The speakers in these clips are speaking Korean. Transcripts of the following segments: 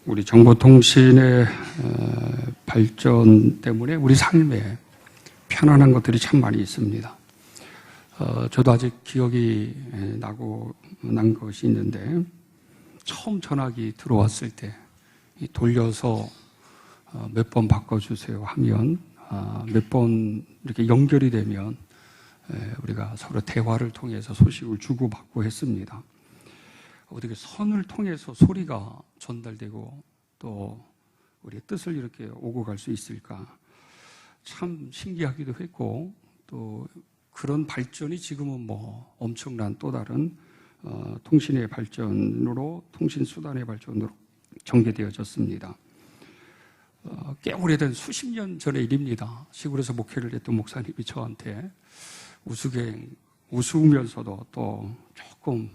우리 정보통신의 발전 때문에 우리 삶에 편안한 것들이 참 많이 있습니다. 저도 아직 기억이 난 것이 있는데, 처음 전화기 들어왔을 때 돌려서 몇 번 바꿔주세요 하면 몇 번 이렇게 연결이 되면 우리가 서로 대화를 통해서 소식을 주고받고 했습니다. 어떻게 선을 통해서 소리가 전달되고 또 우리의 뜻을 이렇게 오고 갈 수 있을까, 참 신기하기도 했고, 또 그런 발전이 지금은 뭐 엄청난 또 다른 통신의 발전으로, 통신수단의 발전으로 전개되어졌습니다. 꽤 오래된 수십 년 전의 일입니다. 시골에서 목회를 했던 목사님이 저한테 우스우면서도 또 조금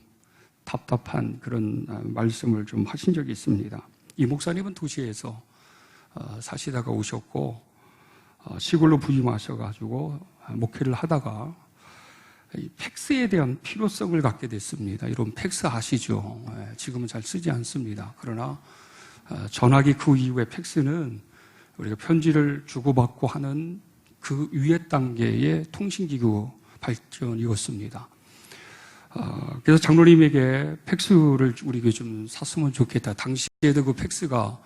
답답한 그런 말씀을 좀 하신 적이 있습니다. 이 목사님은 도시에서 사시다가 오셨고, 시골로 부임하셔가지고 목회를 하다가 이 팩스에 대한 필요성을 갖게 됐습니다. 이런 팩스 아시죠? 지금은 잘 쓰지 않습니다. 그러나 전화기 그 이후에 팩스는 우리가 편지를 주고받고 하는 그 위에 단계의 통신기구 발전이었습니다. 그래서 장로님에게 팩스를 우리에게 좀 샀으면 좋겠다. 당시에도 그 팩스가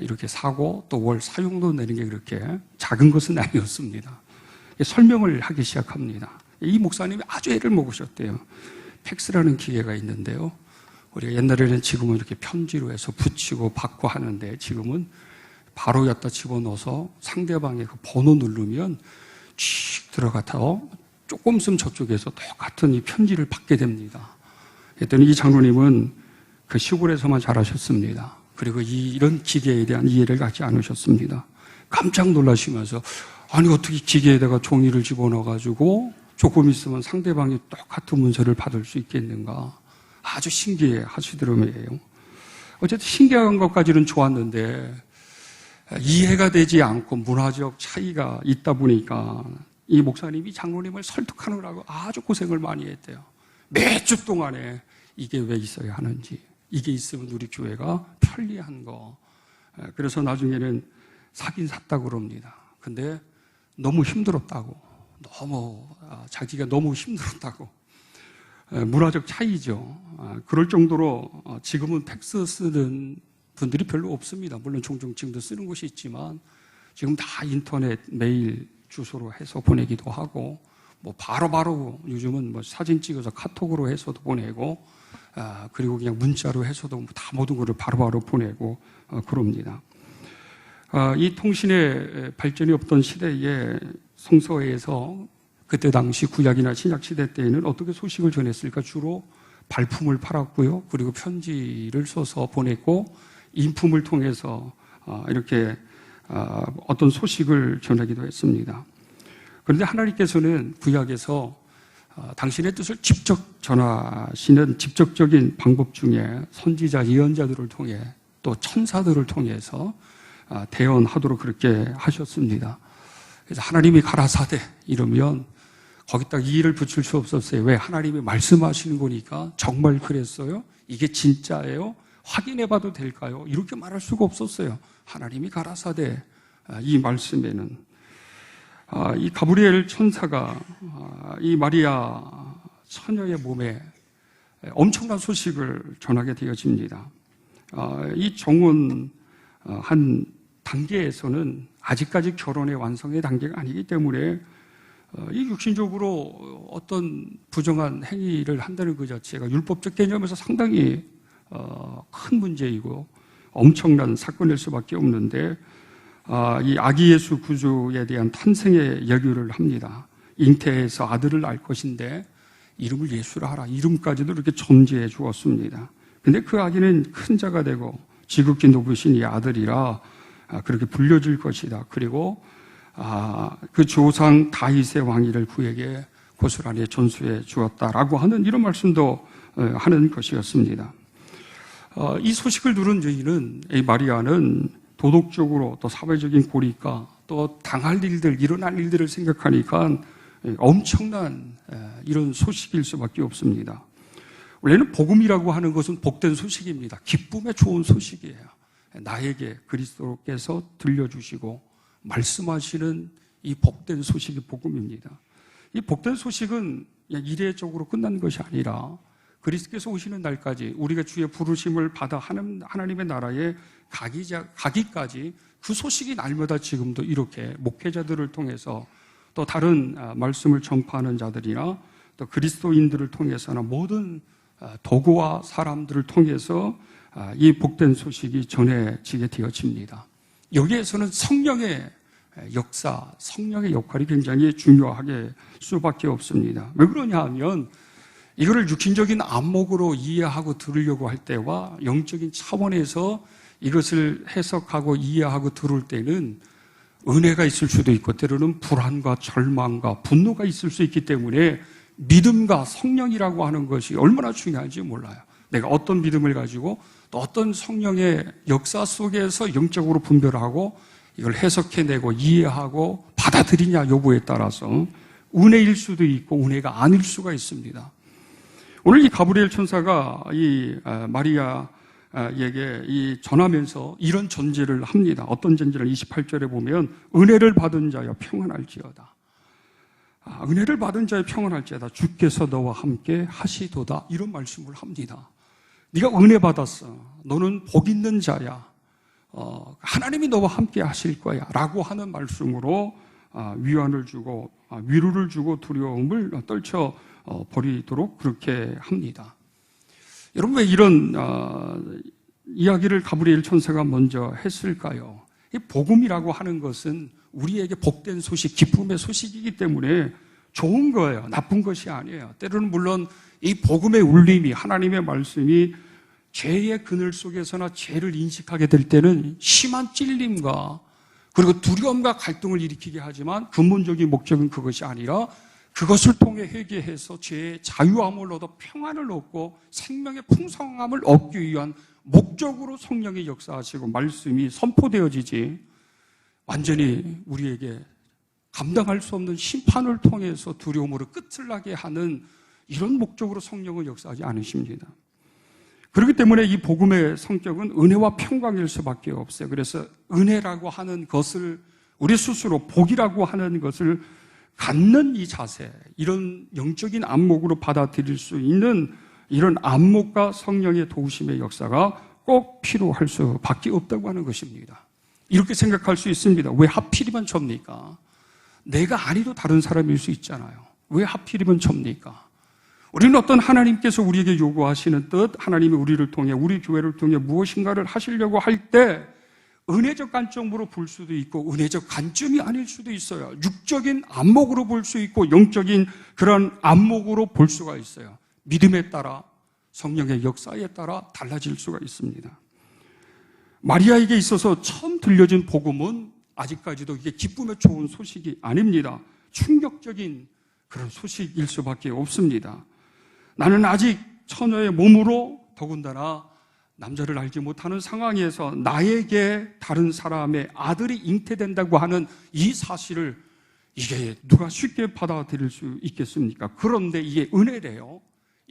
이렇게 사고 또 월 사용료 내는 게 그렇게 작은 것은 아니었습니다. 설명을 하기 시작합니다. 이 목사님이 아주 애를 먹으셨대요. 팩스라는 기계가 있는데요, 우리가 옛날에는, 지금은 이렇게 편지로 해서 붙이고 받고 하는데, 지금은 바로 갖다 집어넣어서 상대방의 그 번호 누르면 칙 들어가서 조금 있으면 저쪽에서 똑같은 이 편지를 받게 됩니다. 그랬더니 이 장로님은 그 시골에서만 자라셨습니다. 그리고 이런 기계에 대한 이해를 갖지 않으셨습니다. 깜짝 놀라시면서, 아니 어떻게 기계에다가 종이를 집어넣어가지고 조금 있으면 상대방이 똑같은 문서를 받을 수 있겠는가, 아주 신기해 하시더라고요. 어쨌든 신기한 것까지는 좋았는데, 이해가 되지 않고 문화적 차이가 있다 보니까 이 목사님이 장로님을 설득하느라고 아주 고생을 많이 했대요. 몇 주 동안에 이게 왜 있어야 하는지, 이게 있으면 우리 교회가 편리한 거. 그래서 나중에는 사긴 샀다고 그럽니다. 근데 너무 힘들었다고, 자기가 너무 힘들었다고. 문화적 차이죠. 그럴 정도로 지금은 팩스 쓰는 분들이 별로 없습니다. 물론 종종 지금도 쓰는 곳이 있지만, 지금 다 인터넷 메일 주소로 해서 보내기도 하고, 뭐 바로바로 요즘은 뭐 사진 찍어서 카톡으로 해서도 보내고, 그리고 그냥 문자로 해서도 다 모든 것을 바로바로 보내고 그럽니다. 이 통신의 발전이 없던 시대에 성서에서 그때 당시 구약이나 신약 시대 때에는 어떻게 소식을 전했을까? 주로 발품을 팔았고요, 그리고 편지를 써서 보냈고, 인품을 통해서 이렇게 어떤 소식을 전하기도 했습니다. 그런데 하나님께서는 구약에서 당신의 뜻을 직접 전하시는 직접적인 방법 중에 선지자, 예언자들을 통해 또 천사들을 통해서 대언하도록 그렇게 하셨습니다. 그래서 하나님이 가라사대 이러면 거기다 이의를 붙일 수 없었어요. 왜? 하나님이 말씀하시는 거니까. 정말 그랬어요? 이게 진짜예요? 확인해봐도 될까요? 이렇게 말할 수가 없었어요. 하나님이 가라사대, 이 말씀에는 이 가브리엘 천사가 이 마리아 처녀의 몸에 엄청난 소식을 전하게 되어집니다. 이 정혼 한 단계에서는 아직까지 결혼의 완성의 단계가 아니기 때문에 이 육신적으로 어떤 부정한 행위를 한다는 그 자체가 율법적 개념에서 상당히 큰 문제이고 엄청난 사건일 수밖에 없는데, 이 아기 예수 구주에 대한 탄생의 예규를 합니다. 잉태해서 아들을 낳을 것인데 이름을 예수라 하라, 이름까지도 이렇게 전제해 주었습니다. 근데 그 아기는 큰 자가 되고 지극히 높으신 이 아들이라 그렇게 불려질 것이다. 그리고 그 조상 다윗의 왕위를 그에게 고스란히 전수해 주었다라고 하는 이런 말씀도 하는 것이었습니다. 이 소식을 들은 저희는, 이 마리아는 도덕적으로 또 사회적인 고리가 또 당할 일들, 일어날 일들을 생각하니까 엄청난 이런 소식일 수밖에 없습니다. 원래는 복음이라고 하는 것은 복된 소식입니다. 기쁨의 좋은 소식이에요. 나에게 그리스도께서 들려주시고 말씀하시는 이 복된 소식이 복음입니다. 이 복된 소식은 그냥 이례적으로 끝난 것이 아니라 그리스도께서 오시는 날까지 우리가 주의 부르심을 받아 하나님의 나라에 가기까지 그 소식이 날마다 지금도 이렇게 목회자들을 통해서 또 다른 말씀을 전파하는 자들이나 또 그리스도인들을 통해서나 모든 도구와 사람들을 통해서 이 복된 소식이 전해지게 되어집니다. 여기에서는 성령의 역사, 성령의 역할이 굉장히 중요하게 수밖에 없습니다. 왜 그러냐 하면 이거를 육신적인 안목으로 이해하고 들으려고 할 때와 영적인 차원에서 이것을 해석하고 이해하고 들을 때는 은혜가 있을 수도 있고 때로는 불안과 절망과 분노가 있을 수 있기 때문에 믿음과 성령이라고 하는 것이 얼마나 중요한지 몰라요. 내가 어떤 믿음을 가지고 또 어떤 성령의 역사 속에서 영적으로 분별하고 이걸 해석해내고 이해하고 받아들이냐 여부에 따라서 은혜일 수도 있고 은혜가 아닐 수가 있습니다. 오늘 이 가브리엘 천사가 이 마리아에게 전하면서 이런 전제를 합니다. 어떤 전제를 28절에 보면 은혜를 받은 자여 평안할지어다. 은혜를 받은 자여 평안할지어다. 주께서 너와 함께 하시도다. 이런 말씀을 합니다. 네가 은혜 받았어. 너는 복 있는 자야. 하나님이 너와 함께 하실 거야. 라고 하는 말씀으로 위안을 주고 위로를 주고 두려움을 떨쳐 버리도록 그렇게 합니다. 여러분 왜 이런 이야기를 가브리엘 천사가 먼저 했을까요? 이 복음이라고 하는 것은 우리에게 복된 소식, 기쁨의 소식이기 때문에 좋은 거예요. 나쁜 것이 아니에요. 때로는 물론 이 복음의 울림이 하나님의 말씀이 죄의 그늘 속에서나 죄를 인식하게 될 때는 심한 찔림과 그리고 두려움과 갈등을 일으키게 하지만 근본적인 목적은 그것이 아니라 그것을 통해 회개해서 죄의 자유함을 얻어 평안을 얻고 생명의 풍성함을 얻기 위한 목적으로 성령의 역사하시고 말씀이 선포되어지지 완전히 우리에게 감당할 수 없는 심판을 통해서 두려움으로 끝을 나게 하는 이런 목적으로 성령은 역사하지 않으십니다. 그렇기 때문에 이 복음의 성격은 은혜와 평강일 수밖에 없어요. 그래서 은혜라고 하는 것을 우리 스스로 복이라고 하는 것을 갖는 이 자세, 이런 영적인 안목으로 받아들일 수 있는 이런 안목과 성령의 도우심의 역사가 꼭 필요할 수밖에 없다고 하는 것입니다. 이렇게 생각할 수 있습니다. 왜 하필이면 접니까? 내가 아니도 다른 사람일 수 있잖아요. 왜 하필이면 접니까? 우리는 어떤 하나님께서 우리에게 요구하시는 뜻, 하나님이 우리를 통해, 우리 교회를 통해 무엇인가를 하시려고 할 때 은혜적 관점으로 볼 수도 있고 은혜적 관점이 아닐 수도 있어요. 육적인 안목으로 볼 수 있고 영적인 그런 안목으로 볼 수가 있어요. 믿음에 따라 성령의 역사에 따라 달라질 수가 있습니다. 마리아에게 있어서 처음 들려진 복음은 아직까지도 이게 기쁨의 좋은 소식이 아닙니다. 충격적인 그런 소식일 수밖에 없습니다. 나는 아직 처녀의 몸으로 더군다나 남자를 알지 못하는 상황에서 나에게 다른 사람의 아들이 잉태된다고 하는 이 사실을 이게 누가 쉽게 받아들일 수 있겠습니까? 그런데 이게 은혜래요.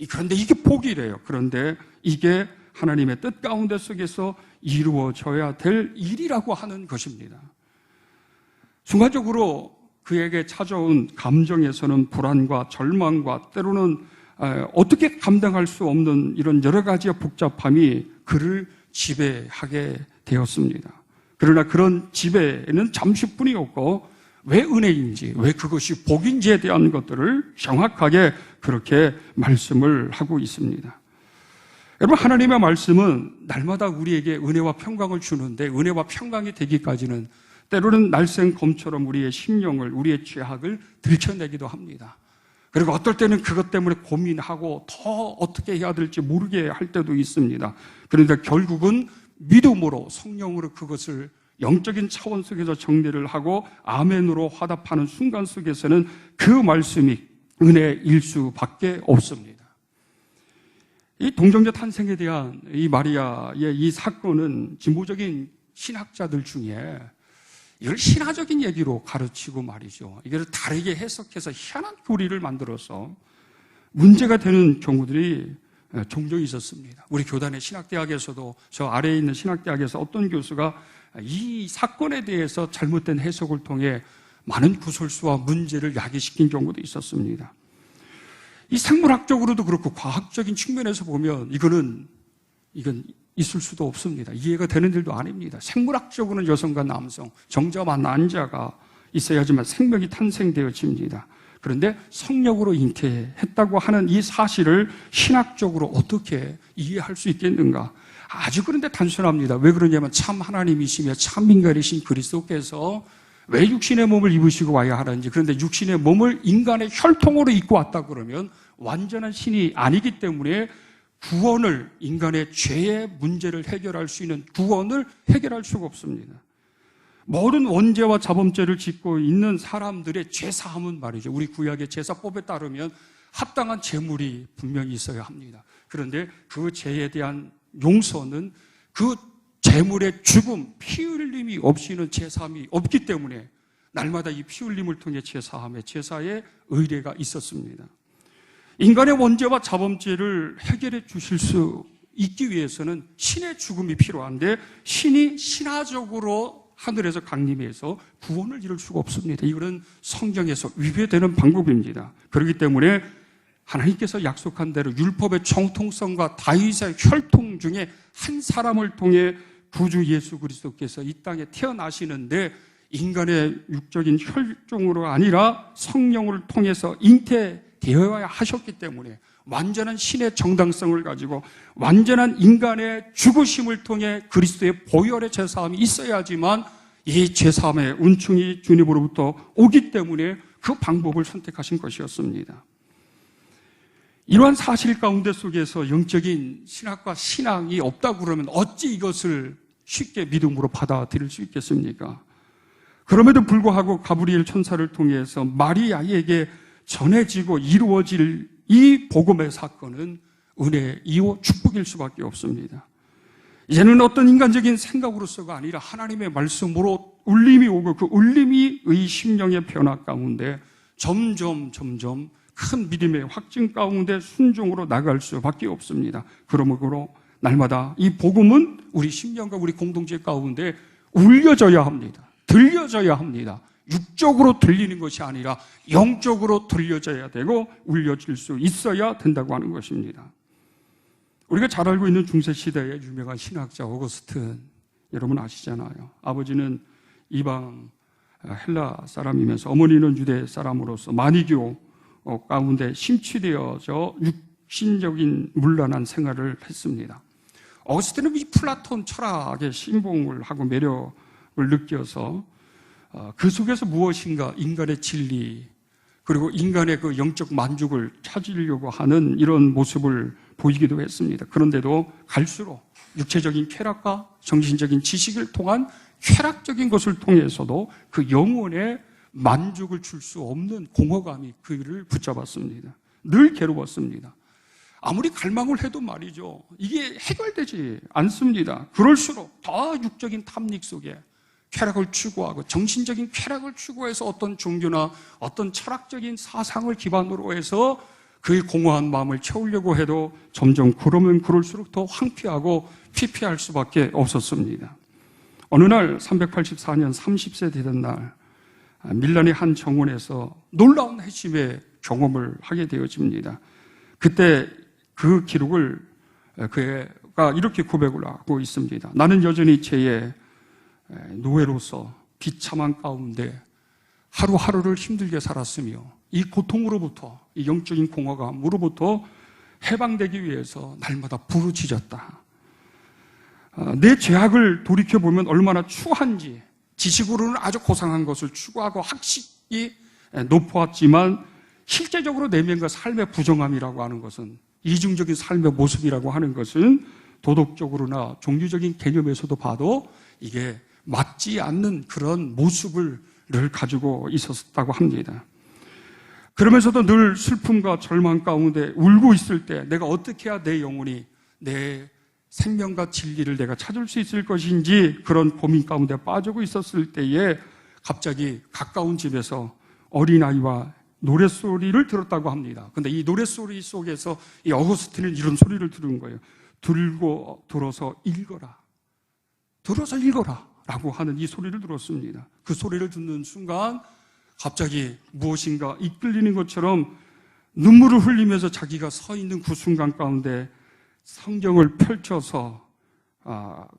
그런데 이게 복이래요. 그런데 이게 하나님의 뜻 가운데 속에서 이루어져야 될 일이라고 하는 것입니다. 순간적으로 그에게 찾아온 감정에서는 불안과 절망과 때로는 어떻게 감당할 수 없는 이런 여러 가지의 복잡함이 그를 지배하게 되었습니다. 그러나 그런 지배는 잠시뿐이었고 왜 은혜인지, 왜 그것이 복인지에 대한 것들을 정확하게 그렇게 말씀을 하고 있습니다. 여러분, 하나님의 말씀은 날마다 우리에게 은혜와 평강을 주는데 은혜와 평강이 되기까지는 때로는 날쌘 검처럼 우리의 심령을, 우리의 죄악을 들춰내기도 합니다. 그리고 어떨 때는 그것 때문에 고민하고 더 어떻게 해야 될지 모르게 할 때도 있습니다. 그런데 결국은 믿음으로, 성령으로 그것을 영적인 차원 속에서 정리를 하고 아멘으로 화답하는 순간 속에서는 그 말씀이 은혜일 수밖에 없습니다. 이 동정녀 탄생에 대한 이 마리아의 이 사건은 진보적인 신학자들 중에 이걸 신화적인 얘기로 가르치고 말이죠. 이걸 다르게 해석해서 희한한 교리를 만들어서 문제가 되는 경우들이 종종 있었습니다. 우리 교단의 신학대학에서도 저 아래에 있는 신학대학에서 어떤 교수가 이 사건에 대해서 잘못된 해석을 통해 많은 구설수와 문제를 야기시킨 경우도 있었습니다. 이 생물학적으로도 그렇고 과학적인 측면에서 보면 이건 있을 수도 없습니다. 이해가 되는 일도 아닙니다. 생물학적으로는 여성과 남성, 정자와 난자가 있어야지만 생명이 탄생되어집니다. 그런데 성령으로 잉태했다고 하는 이 사실을 신학적으로 어떻게 이해할 수 있겠는가? 아주 그런데 단순합니다. 왜 그러냐면 참 하나님이시며 참 인간이신 그리스도께서 왜 육신의 몸을 입으시고 와야 하는지, 그런데 육신의 몸을 인간의 혈통으로 입고 왔다 그러면 완전한 신이 아니기 때문에 구원을, 인간의 죄의 문제를 해결할 수 있는 구원을 해결할 수가 없습니다. 모든 원죄와 자범죄를 짓고 있는 사람들의 죄사함은 말이죠, 우리 구약의 제사법에 따르면 합당한 제물이 분명히 있어야 합니다. 그런데 그 죄에 대한 용서는 그 제물의 죽음, 피 흘림이 없이는 제사함이 없기 때문에 날마다 이 피 흘림을 통해 제사함의 제사의 의례가 있었습니다. 인간의 원죄와 자범죄를 해결해 주실 수 있기 위해서는 신의 죽음이 필요한데 신이 신화적으로 하늘에서 강림해서 구원을 이룰 수가 없습니다. 이거는 성경에서 위배되는 방법입니다. 그렇기 때문에 하나님께서 약속한 대로 율법의 정통성과 다윗의 혈통 중에 한 사람을 통해 구주 예수 그리스도께서 이 땅에 태어나시는데 인간의 육적인 혈종으로 아니라 성령을 통해서 잉태되어야 하셨기 때문에 완전한 신의 정당성을 가지고 완전한 인간의 죽으심을 통해 그리스도의 보혈의 제사함이 있어야지만 이 제사함의 은총이 주님으로부터 오기 때문에 그 방법을 선택하신 것이었습니다. 이러한 사실 가운데 속에서 영적인 신학과 신앙이 없다고 그러면 어찌 이것을 쉽게 믿음으로 받아들일 수 있겠습니까? 그럼에도 불구하고 가브리엘 천사를 통해서 마리아에게 전해지고 이루어질 이 복음의 사건은 은혜이요 축복일 수밖에 없습니다. 이제는 어떤 인간적인 생각으로서가 아니라 하나님의 말씀으로 울림이 오고 그 울림이 의 심령의 변화 가운데 점점 큰 믿음의 확증 가운데 순종으로 나갈 수밖에 없습니다. 그러므로 날마다 이 복음은 우리 심령과 우리 공동체 가운데 울려져야 합니다. 들려져야 합니다. 육적으로 들리는 것이 아니라 영적으로 들려져야 되고 울려질 수 있어야 된다고 하는 것입니다. 우리가 잘 알고 있는 중세시대의 유명한 신학자 오거스틴, 여러분 아시잖아요. 아버지는 이방 헬라 사람이면서 어머니는 유대 사람으로서 만이교 가운데 심취되어져 육신적인 문란한 생활을 했습니다. 어거스틴은 이 플라톤 철학에 신봉을 하고 매력을 느껴서 그 속에서 무엇인가 인간의 진리 그리고 인간의 그 영적 만족을 찾으려고 하는 이런 모습을 보이기도 했습니다. 그런데도 갈수록 육체적인 쾌락과 정신적인 지식을 통한 쾌락적인 것을 통해서도 그 영혼의 만족을 줄 수 없는 공허감이 그를 붙잡았습니다. 늘 괴로웠습니다. 아무리 갈망을 해도 말이죠, 이게 해결되지 않습니다. 그럴수록 더 육적인 탐닉 속에 쾌락을 추구하고 정신적인 쾌락을 추구해서 어떤 종교나 어떤 철학적인 사상을 기반으로 해서 그의 공허한 마음을 채우려고 해도 점점 그러면 그럴수록 더 황폐하고 피폐할 수밖에 없었습니다. 어느 날 384년 30세 되던 날 밀란의 한 정원에서 놀라운 핵심의 경험을 하게 되어집니다. 그때 그 기록을 그가 이렇게 고백을 하고 있습니다. 나는 여전히 죄의 노예로서 비참한 가운데 하루하루를 힘들게 살았으며 이 고통으로부터, 이 영적인 공허감으로부터 해방되기 위해서 날마다 부르짖었다. 내 죄악을 돌이켜보면 얼마나 추한지, 지식으로는 아주 고상한 것을 추구하고 학식이 높았지만 실제적으로 내면과 삶의 부정함이라고 하는 것은, 이중적인 삶의 모습이라고 하는 것은 도덕적으로나 종교적인 개념에서도 봐도 이게 맞지 않는 그런 모습을 늘 가지고 있었다고 합니다. 그러면서도 늘 슬픔과 절망 가운데 울고 있을 때 내가 어떻게 해야 내 영혼이 내 생명과 진리를 내가 찾을 수 있을 것인지 그런 고민 가운데 빠지고 있었을 때에 갑자기 가까운 집에서 어린아이와 노랫소리를 들었다고 합니다. 근데 이 노랫소리 속에서 이 어거스틴은 이런 소리를 들은 거예요. 들어서 읽어라. 들어서 읽어라. 라고 하는 이 소리를 들었습니다. 그 소리를 듣는 순간 갑자기 무엇인가 이끌리는 것처럼 눈물을 흘리면서 자기가 서 있는 그 순간 가운데 성경을 펼쳐서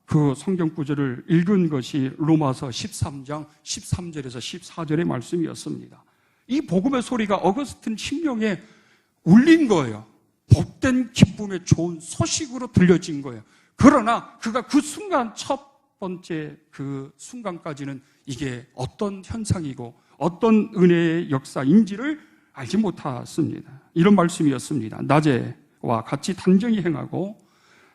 그 성경 구절을 읽은 것이 로마서 13장 13절에서 14절의 말씀이었습니다. 이 복음의 소리가 어거스틴 심령에 울린 거예요. 복된 기쁨의 좋은 소식으로 들려진 거예요. 그러나 그가 그 순간 첫 번째 그 순간까지는 이게 어떤 현상이고 어떤 은혜의 역사인지를 알지 못했습니다. 이런 말씀이었습니다. 낮에와 같이 단정히 행하고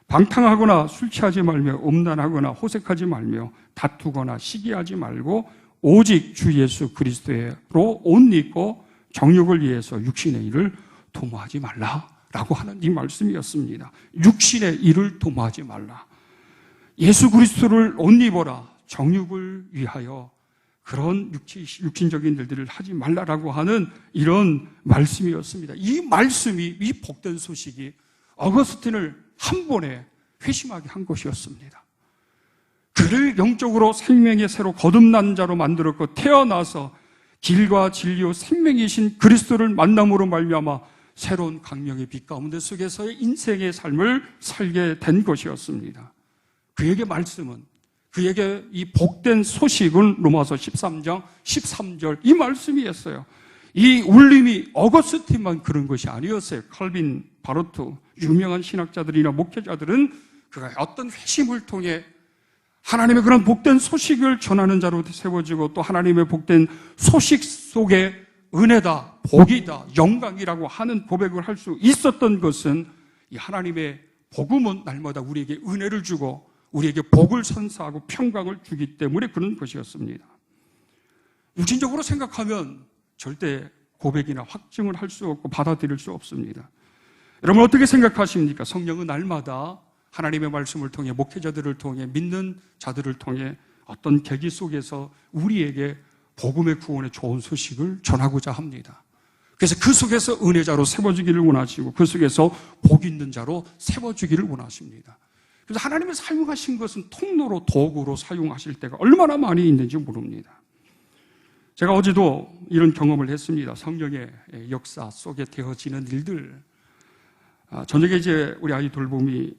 방탕하거나 술 취하지 말며 음란하거나 호색하지 말며 다투거나 시기하지 말고 오직 주 예수 그리스도로 옷 입고 정욕을 위해서 육신의 일을 도모하지 말라라고 하는 이 말씀이었습니다. 육신의 일을 도모하지 말라. 예수 그리스도를 옷 입어라. 정욕을 위하여 그런 육신적인 일들을 하지 말라라고 하는 이런 말씀이었습니다. 이 말씀이, 이 복된 소식이 어거스틴을 한 번에 회심하게 한 것이었습니다. 그를 영적으로 생명의 새로 거듭난 자로 만들었고 태어나서 길과 진리요 생명이신 그리스도를 만남으로 말미암아 새로운 강명의 빛 가운데 속에서의 인생의 삶을 살게 된 것이었습니다. 그에게 말씀은, 그에게 이 복된 소식은 로마서 13장 13절 이 말씀이었어요. 이 울림이 어거스틴만 그런 것이 아니었어요. 칼빈, 바로트, 유명한 신학자들이나 목회자들은 그가 어떤 회심을 통해 하나님의 그런 복된 소식을 전하는 자로 세워지고 또 하나님의 복된 소식 속에 은혜다, 복이다, 영광이라고 하는 고백을 할 수 있었던 것은 이 하나님의 복음은 날마다 우리에게 은혜를 주고 우리에게 복을 선사하고 평강을 주기 때문에 그런 것이었습니다. 육신적으로 생각하면 절대 고백이나 확증을 할 수 없고 받아들일 수 없습니다. 여러분 어떻게 생각하십니까? 성령은 날마다 하나님의 말씀을 통해 목회자들을 통해 믿는 자들을 통해 어떤 계기 속에서 우리에게 복음의 구원의 좋은 소식을 전하고자 합니다. 그래서 그 속에서 은혜자로 세워주기를 원하시고 그 속에서 복 있는 자로 세워주기를 원하십니다. 그래서 하나님의 사용하신 것은 통로로 도구로 사용하실 때가 얼마나 많이 있는지 모릅니다. 제가 어제도 이런 경험을 했습니다. 성령의 역사 속에 되어지는 일들. 저녁에 이제 우리 아이 돌봄이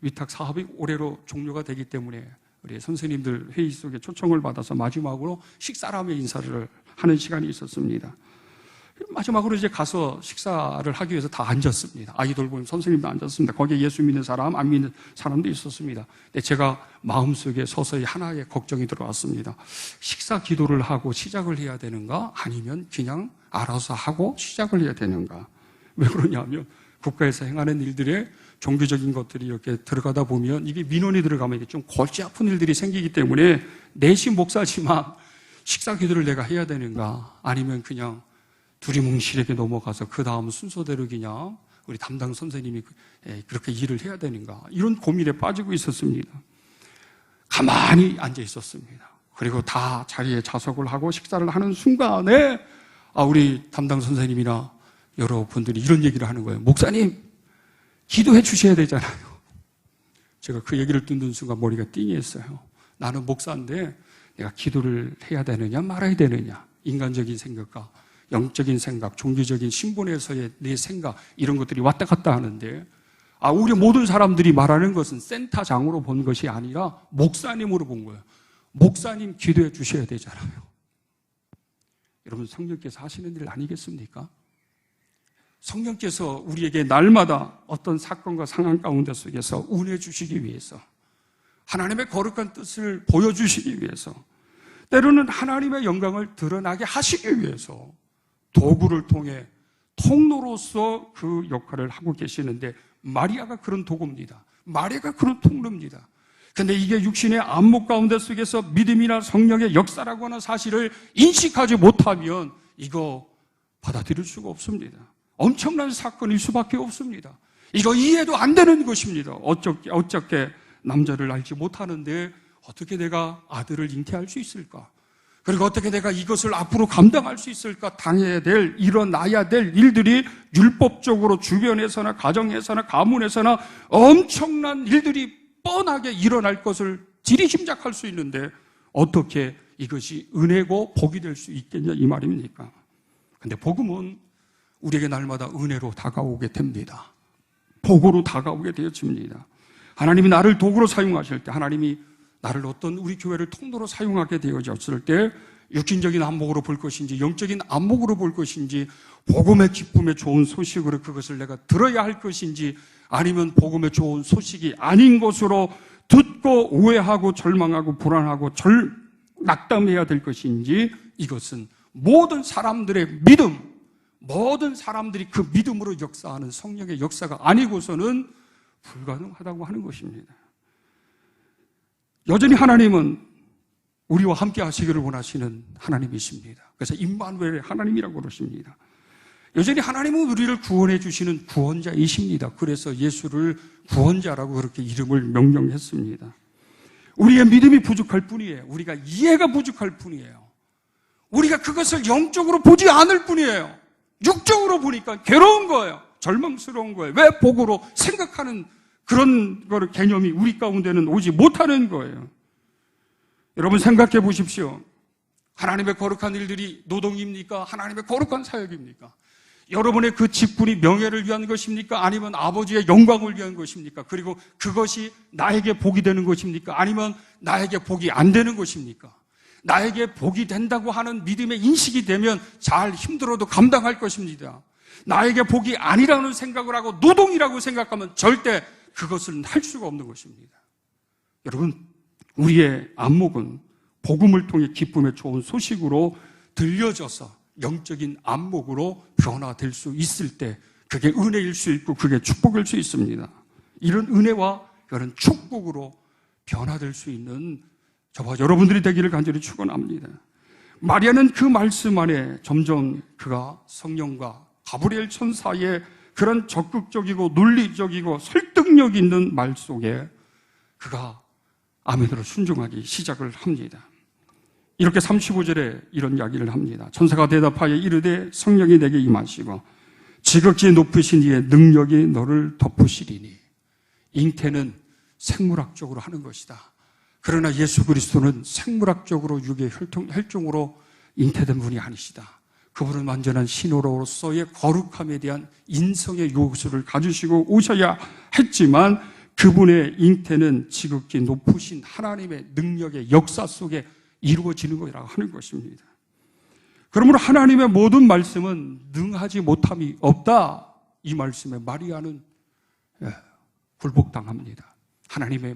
위탁 사업이 올해로 종료가 되기 때문에 우리 선생님들 회의 속에 초청을 받아서 마지막으로 식사라며 인사를 하는 시간이 있었습니다. 마지막으로 이제 가서 식사를 하기 위해서 다 앉았습니다. 아이 돌봄 선생님도 앉았습니다. 거기에 예수 믿는 사람, 안 믿는 사람도 있었습니다. 근데 제가 마음속에 서서히 하나의 걱정이 들어왔습니다. 식사 기도를 하고 시작을 해야 되는가? 아니면 그냥 알아서 하고 시작을 해야 되는가? 왜 그러냐면 국가에서 행하는 일들에 종교적인 것들이 이렇게 들어가다 보면 이게 민원이 들어가면 이게 좀 골치 아픈 일들이 생기기 때문에 내심 목사지만 식사 기도를 내가 해야 되는가? 아니면 그냥 두리뭉실하게 넘어가서 그 다음 순서대로 그냥 우리 담당 선생님이 그렇게 일을 해야 되는가? 이런 고민에 빠지고 있었습니다. 가만히 앉아 있었습니다. 그리고 다 자리에 좌석을 하고 식사를 하는 순간에 우리 담당 선생님이나 여러분들이 이런 얘기를 하는 거예요. 목사님, 기도해 주셔야 되잖아요. 제가 그 얘기를 듣는 순간 머리가 띵했어요. 나는 목사인데 내가 기도를 해야 되느냐 말아야 되느냐. 인간적인 생각과 영적인 생각, 종교적인 신분에서의 내 생각 이런 것들이 왔다 갔다 하는데 우리 모든 사람들이 말하는 것은 센터장으로 본 것이 아니라 목사님으로 본 거예요. 목사님 기도해 주셔야 되잖아요. 여러분 성령께서 하시는 일 아니겠습니까? 성령께서 우리에게 날마다 어떤 사건과 상황 가운데 속에서 은혜 주시기 위해서 하나님의 거룩한 뜻을 보여주시기 위해서 때로는 하나님의 영광을 드러나게 하시기 위해서 도구를 통해 통로로서 그 역할을 하고 계시는데 마리아가 그런 도구입니다. 마리아가 그런 통로입니다. 그런데 이게 육신의 안목 가운데 속에서 믿음이나 성령의 역사라고 하는 사실을 인식하지 못하면 이거 받아들일 수가 없습니다. 엄청난 사건일 수밖에 없습니다. 이거 이해도 안 되는 것입니다. 어떻게 남자를 알지 못하는데 어떻게 내가 아들을 잉태할 수 있을까? 그리고 어떻게 내가 이것을 앞으로 감당할 수 있을까? 당해야 될, 일어나야 될 일들이 율법적으로 주변에서나 가정에서나 가문에서나 엄청난 일들이 뻔하게 일어날 것을 지리짐작할 수 있는데 어떻게 이것이 은혜고 복이 될 수 있겠냐 이 말입니까? 근데 복음은 우리에게 날마다 은혜로 다가오게 됩니다. 복으로 다가오게 되어집니다. 하나님이 나를 도구로 사용하실 때, 하나님이 나를 어떤 우리 교회를 통로로 사용하게 되어졌을 때 육신적인 안목으로 볼 것인지 영적인 안목으로 볼 것인지 복음의 기쁨의 좋은 소식으로 그것을 내가 들어야 할 것인지 아니면 복음의 좋은 소식이 아닌 것으로 듣고 오해하고 절망하고 불안하고 낙담해야 될 것인지 이것은 모든 사람들의 믿음, 모든 사람들이 그 믿음으로 역사하는 성령의 역사가 아니고서는 불가능하다고 하는 것입니다. 여전히 하나님은 우리와 함께 하시기를 원하시는 하나님이십니다. 그래서 임마누엘의 하나님이라고 그러십니다. 여전히 하나님은 우리를 구원해 주시는 구원자이십니다. 그래서 예수를 구원자라고 그렇게 이름을 명명했습니다. 우리의 믿음이 부족할 뿐이에요. 우리가 이해가 부족할 뿐이에요. 우리가 그것을 영적으로 보지 않을 뿐이에요. 육적으로 보니까 괴로운 거예요. 절망스러운 거예요. 왜 복으로 생각하는 그런 개념이 우리 가운데는 오지 못하는 거예요. 여러분 생각해 보십시오. 하나님의 거룩한 일들이 노동입니까? 하나님의 거룩한 사역입니까? 여러분의 그 직분이 명예를 위한 것입니까? 아니면 아버지의 영광을 위한 것입니까? 그리고 그것이 나에게 복이 되는 것입니까? 아니면 나에게 복이 안 되는 것입니까? 나에게 복이 된다고 하는 믿음의 인식이 되면 잘 힘들어도 감당할 것입니다. 나에게 복이 아니라는 생각을 하고 노동이라고 생각하면 절대 그것은 할 수가 없는 것입니다. 여러분, 우리의 안목은 복음을 통해 기쁨의 좋은 소식으로 들려져서 영적인 안목으로 변화될 수 있을 때 그게 은혜일 수 있고 그게 축복일 수 있습니다. 이런 은혜와 이런 축복으로 변화될 수 있는 저와 여러분들이 되기를 간절히 축원합니다. 마리아는 그 말씀 안에 점점 그가 성령과 가브리엘 천사의 그런 적극적이고 논리적이고 설득력 있는 말 속에 그가 아멘으로 순종하기 시작을 합니다. 이렇게 35절에 이런 이야기를 합니다. 천사가 대답하여 이르되 성령이 내게 임하시고 지극히 높으신 이의 능력이 너를 덮으시리니. 잉태는 생물학적으로 하는 것이다. 그러나 예수 그리스도는 생물학적으로 육의 혈통으로 잉태된 분이 아니시다. 그분은 완전한 신호로서의 거룩함에 대한 인성의 요소를 가지시고 오셔야 했지만 그분의 잉태는 지극히 높으신 하나님의 능력의 역사 속에 이루어지는 것이라고 하는 것입니다. 그러므로 하나님의 모든 말씀은 능하지 못함이 없다. 이 말씀에 마리아는 굴복당합니다. 하나님의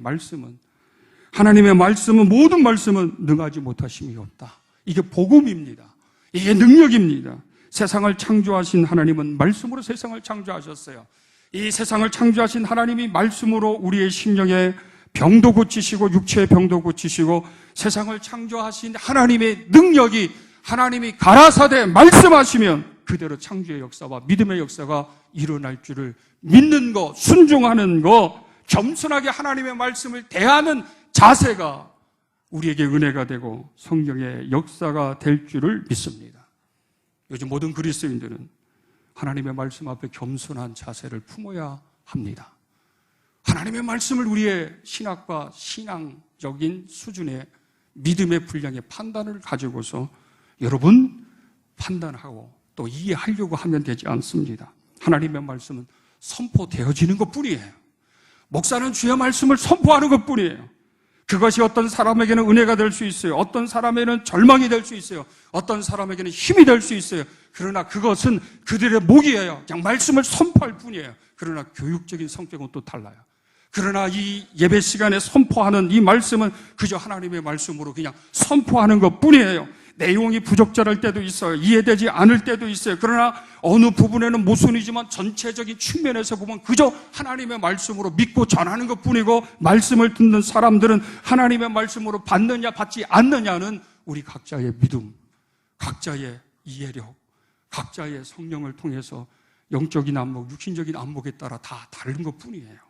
말씀은 모든 말씀은 능하지 못하심이 없다. 이게 복음입니다. 이게 능력입니다. 세상을 창조하신 하나님은 말씀으로 세상을 창조하셨어요. 이 세상을 창조하신 하나님이 말씀으로 우리의 심령에 병도 고치시고 육체의 병도 고치시고 세상을 창조하신 하나님의 능력이 하나님이 가라사대 말씀하시면 그대로 창조의 역사와 믿음의 역사가 일어날 줄을 믿는 것, 순종하는 것, 겸손하게 하나님의 말씀을 대하는 자세가 우리에게 은혜가 되고 성령의 역사가 될 줄을 믿습니다. 요즘 모든 그리스도인들은 하나님의 말씀 앞에 겸손한 자세를 품어야 합니다. 하나님의 말씀을 우리의 신학과 신앙적인 수준의 믿음의 분량의 판단을 가지고서 여러분 판단하고 또 이해하려고 하면 되지 않습니다. 하나님의 말씀은 선포되어지는 것뿐이에요. 목사는 주의 말씀을 선포하는 것뿐이에요. 그것이 어떤 사람에게는 은혜가 될 수 있어요. 어떤 사람에게는 절망이 될 수 있어요. 어떤 사람에게는 힘이 될 수 있어요. 그러나 그것은 그들의 목이에요. 그냥 말씀을 선포할 뿐이에요. 그러나 교육적인 성격은 또 달라요. 그러나 이 예배 시간에 선포하는 이 말씀은 그저 하나님의 말씀으로 그냥 선포하는 것뿐이에요. 내용이 부적절할 때도 있어요. 이해되지 않을 때도 있어요. 그러나 어느 부분에는 모순이지만 전체적인 측면에서 보면 그저 하나님의 말씀으로 믿고 전하는 것뿐이고 말씀을 듣는 사람들은 하나님의 말씀으로 받느냐 받지 않느냐는 우리 각자의 믿음, 각자의 이해력, 각자의 성령을 통해서 영적인 안목, 육신적인 안목에 따라 다 다른 것뿐이에요.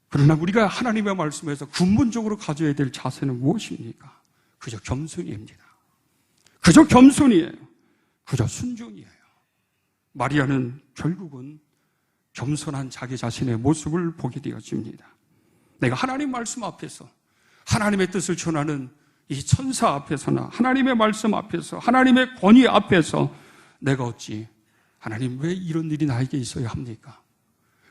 그러나 우리가 하나님의 말씀에서 근본적으로 가져야 될 자세는 무엇입니까? 그저 겸손입니다. 그저 겸손이에요. 그저 순종이에요. 마리아는 결국은 겸손한 자기 자신의 모습을 보게 되어집니다. 내가 하나님 말씀 앞에서 하나님의 뜻을 전하는 이 천사 앞에서나 하나님의 말씀 앞에서 하나님의 권위 앞에서 내가 어찌 하나님 왜 이런 일이 나에게 있어야 합니까?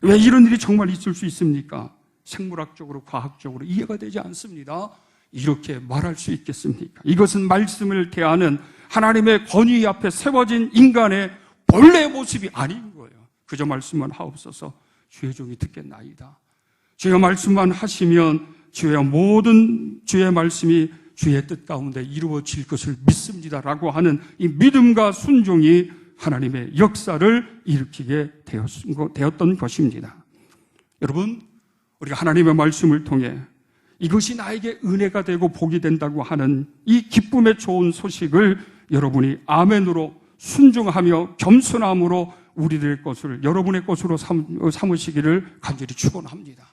왜 이런 일이 정말 있을 수 있습니까? 생물학적으로 과학적으로 이해가 되지 않습니다. 이렇게 말할 수 있겠습니까? 이것은 말씀을 대하는 하나님의 권위 앞에 세워진 인간의 본래 모습이 아닌 거예요. 그저 말씀만 하옵소서 주의 종이 듣겠나이다. 주의 말씀만 하시면 주의 모든 주의 말씀이 주의 뜻 가운데 이루어질 것을 믿습니다라고 하는 이 믿음과 순종이 하나님의 역사를 일으키게 되었던 것입니다. 여러분, 우리가 하나님의 말씀을 통해 이것이 나에게 은혜가 되고 복이 된다고 하는 이 기쁨의 좋은 소식을 여러분이 아멘으로 순종하며 겸손함으로 우리들의 것을 여러분의 것으로 삼으시기를 간절히 축원합니다.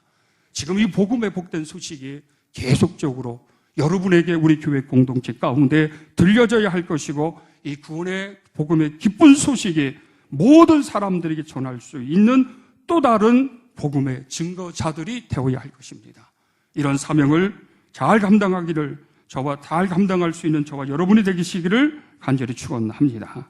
지금 이 복음의 복된 소식이 계속적으로 여러분에게 우리 교회 공동체 가운데 들려져야 할 것이고 이 구원의 복음의 기쁜 소식이 모든 사람들에게 전할 수 있는 또 다른 복음의 증거자들이 되어야 할 것입니다. 이런 사명을 잘 감당하기를 잘 감당할 수 있는 저와 여러분이 되시기를 간절히 축원합니다.